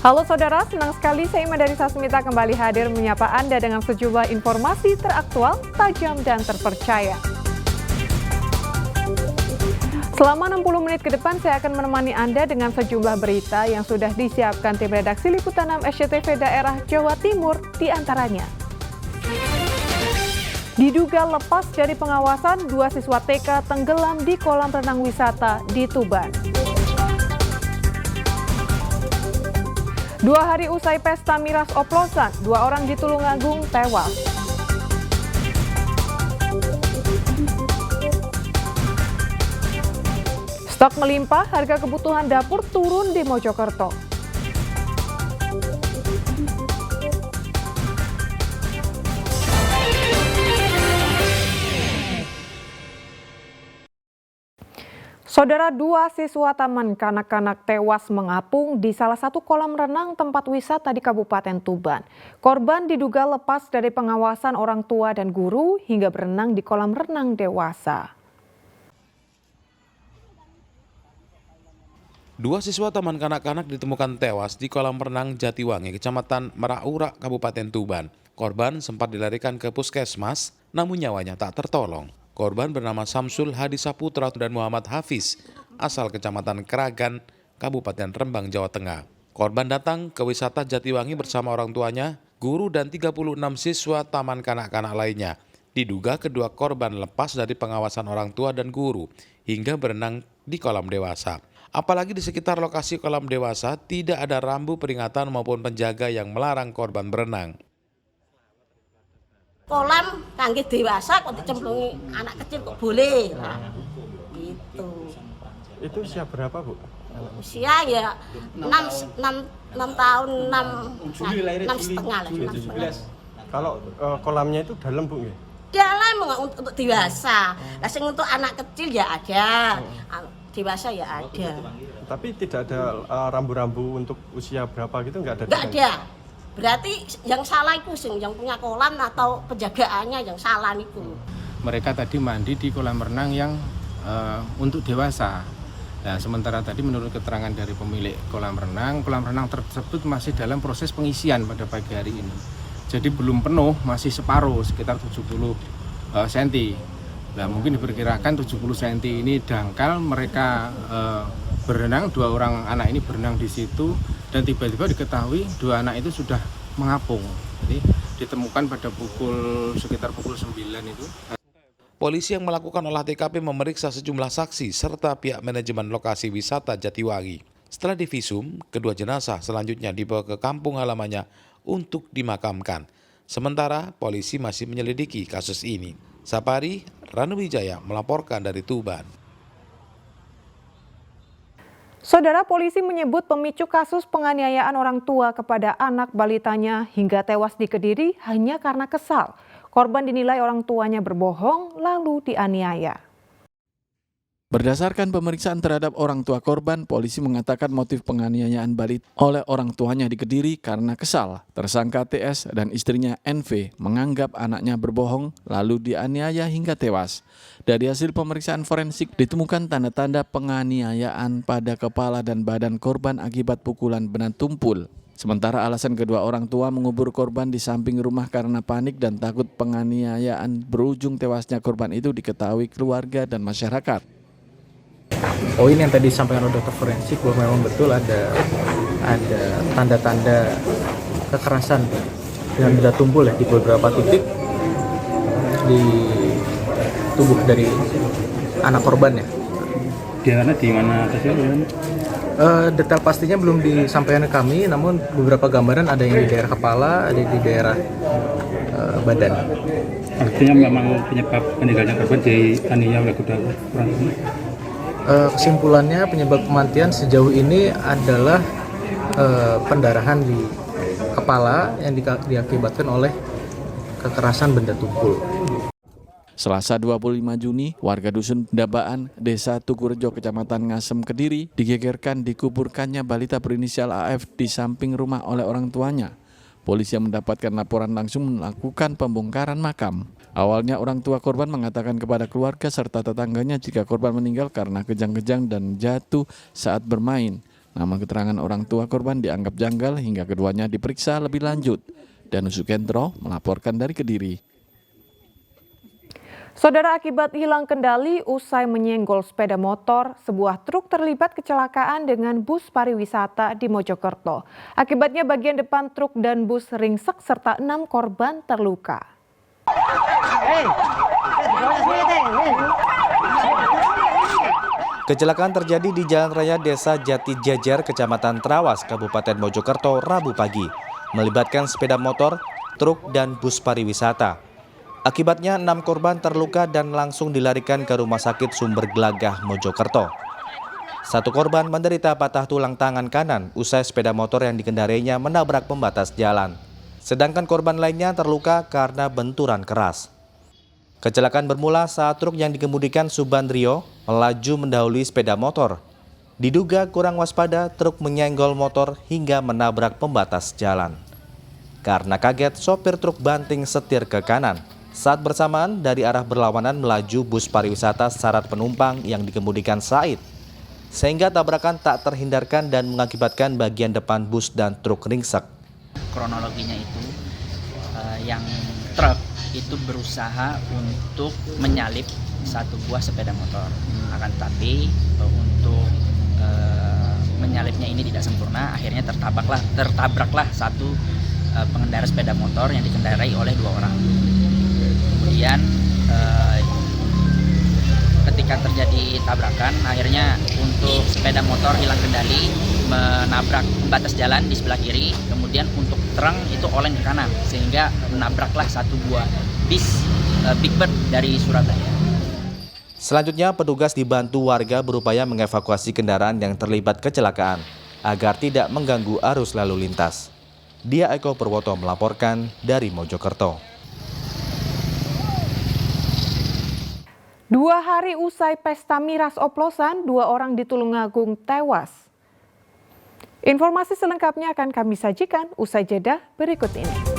Halo saudara, senang sekali saya Ima dari Sasmita kembali hadir menyapa Anda dengan sejumlah informasi teraktual, tajam, dan terpercaya. Selama 60 menit ke depan saya akan menemani Anda dengan sejumlah berita yang sudah disiapkan tim redaksi Liputan 6 SCTV daerah Jawa Timur di antaranya. Diduga lepas dari pengawasan, 2 siswa TK tenggelam di kolam renang wisata di Tuban. 2 hari usai pesta miras oplosan, 2 orang di Tulungagung tewas. Stok melimpah, harga kebutuhan dapur turun di Mojokerto. Saudara, 2 siswa taman kanak-kanak tewas mengapung di salah satu kolam renang tempat wisata di Kabupaten Tuban. Korban diduga lepas dari pengawasan orang tua dan guru hingga berenang di kolam renang dewasa. 2 siswa taman kanak-kanak ditemukan tewas di kolam renang Jatiwangi, Kecamatan Meraura, Kabupaten Tuban. Korban sempat dilarikan ke puskesmas, namun nyawanya tak tertolong. Korban bernama Samsul Hadi Saputra dan Muhammad Hafiz, asal Kecamatan Keragan, Kabupaten Rembang, Jawa Tengah. Korban datang ke wisata Jatiwangi bersama orang tuanya, guru dan 36 siswa taman kanak-kanak lainnya. Diduga kedua korban lepas dari pengawasan orang tua dan guru hingga berenang di kolam dewasa. Apalagi di sekitar lokasi kolam dewasa tidak ada rambu peringatan maupun penjaga yang melarang korban berenang. Kolam kangge dewasa kok dicemplungi anak kecil kok boleh lah. Gitu. Itu usia berapa, Bu? Usia ya 6 tahun 6 setengah lah. 6,5. Kalau kolamnya itu dalam, Bu? Dalam untuk dewasa. Lah sing untuk anak kecil ya ada. Dewasa ya ada. Tapi tidak ada rambu-rambu untuk usia berapa gitu, nggak ada? Nggak ada. Berarti yang salah itu sing yang punya kolam atau penjagaannya yang salah itu. Mereka tadi mandi di kolam renang yang untuk dewasa. Nah, sementara tadi menurut keterangan dari pemilik kolam renang tersebut masih dalam proses pengisian pada pagi hari ini. Jadi belum penuh, masih separuh, sekitar 70 cm. Nah, mungkin diperkirakan 70 cm ini dangkal, mereka berenang, 2 orang anak ini berenang di situ dan tiba-tiba diketahui 2 anak itu sudah mengapung. Jadi ditemukan pada sekitar pukul 9 itu. Polisi yang melakukan olah TKP memeriksa sejumlah saksi serta pihak manajemen lokasi wisata Jatiwangi. Setelah divisum, kedua jenazah selanjutnya dibawa ke kampung halamannya untuk dimakamkan. Sementara polisi masih menyelidiki kasus ini. Sapari Ranuwijaya melaporkan dari Tuban. Saudara, polisi menyebut pemicu kasus penganiayaan orang tua kepada anak balitanya hingga tewas di Kediri hanya karena kesal. Korban dinilai orang tuanya berbohong lalu dianiaya. Berdasarkan pemeriksaan terhadap orang tua korban, polisi mengatakan motif penganiayaan balita oleh orang tuanya di Kediri karena kesal. Tersangka TS dan istrinya NV menganggap anaknya berbohong lalu dianiaya hingga tewas. Dari hasil pemeriksaan forensik ditemukan tanda-tanda penganiayaan pada kepala dan badan korban akibat pukulan benda tumpul. Sementara alasan kedua orang tua mengubur korban di samping rumah karena panik dan takut penganiayaan berujung tewasnya korban itu diketahui keluarga dan masyarakat. Oh, ini yang tadi disampaikan oleh dokter forensik bahwa memang betul ada tanda-tanda kekerasan dengan benda tumpul ya di beberapa titik di tubuh dari anak korban ya. Di mana Detail pastinya belum disampaikan ke kami, namun beberapa gambaran ada yang di daerah kepala, ada di daerah badan. Artinya memang penyebab meninggalnya korban dianiaya oleh kedua orang ini. Kesimpulannya penyebab kematian sejauh ini adalah pendarahan di kepala yang diakibatkan oleh kekerasan benda tumpul. Selasa 25 Juni, warga Dusun Dabaan, Desa Tugurejo, Kecamatan Ngasem, Kediri, digegerkan dikuburkannya balita berinisial AF di samping rumah oleh orang tuanya. Polisi yang mendapatkan laporan langsung melakukan pembongkaran makam. Awalnya orang tua korban mengatakan kepada keluarga serta tetangganya jika korban meninggal karena kejang-kejang dan jatuh saat bermain. Namun keterangan orang tua korban dianggap janggal hingga keduanya diperiksa lebih lanjut. Danus Sukendro melaporkan dari Kediri. Saudara, akibat hilang kendali usai menyenggol sepeda motor, sebuah truk terlibat kecelakaan dengan bus pariwisata di Mojokerto. Akibatnya bagian depan truk dan bus ringsek serta 6 korban terluka. Kecelakaan terjadi di Jalan Raya Desa Jati Jajar, Kecamatan Trawas, Kabupaten Mojokerto, Rabu pagi, melibatkan sepeda motor, truk, dan bus pariwisata. Akibatnya 6 korban terluka dan langsung dilarikan ke Rumah Sakit Sumber Gelagah, Mojokerto. 1 korban menderita patah tulang tangan kanan usai sepeda motor yang dikendarainya menabrak pembatas jalan. Sedangkan korban lainnya terluka karena benturan keras. Kecelakaan bermula saat truk yang dikemudikan Subandrio melaju mendahului sepeda motor. Diduga kurang waspada, truk menyenggol motor hingga menabrak pembatas jalan. Karena kaget, sopir truk banting setir ke kanan. Saat bersamaan, dari arah berlawanan melaju bus pariwisata syarat penumpang yang dikemudikan Said. Sehingga tabrakan tak terhindarkan dan mengakibatkan bagian depan bus dan truk ringsek. Kronologinya itu yang truk itu berusaha untuk menyalip satu buah sepeda motor. Akan tetapi untuk menyalipnya ini tidak sempurna, akhirnya tertabraklah satu pengendara sepeda motor yang dikendarai oleh 2 orang. Kemudian ketika terjadi tabrakan, akhirnya untuk sepeda motor hilang kendali, menabrak pembatas jalan di sebelah kiri, kemudian untuk truk itu oleng ke kanan, sehingga menabraklah satu buah bis Big Bird dari Surabaya. Selanjutnya, petugas dibantu warga berupaya mengevakuasi kendaraan yang terlibat kecelakaan agar tidak mengganggu arus lalu lintas. Dia Eko Purwoto melaporkan dari Mojokerto. 2 hari usai pesta miras oplosan, 2 orang di Tulungagung tewas. Informasi selengkapnya akan kami sajikan usai jeda berikut ini.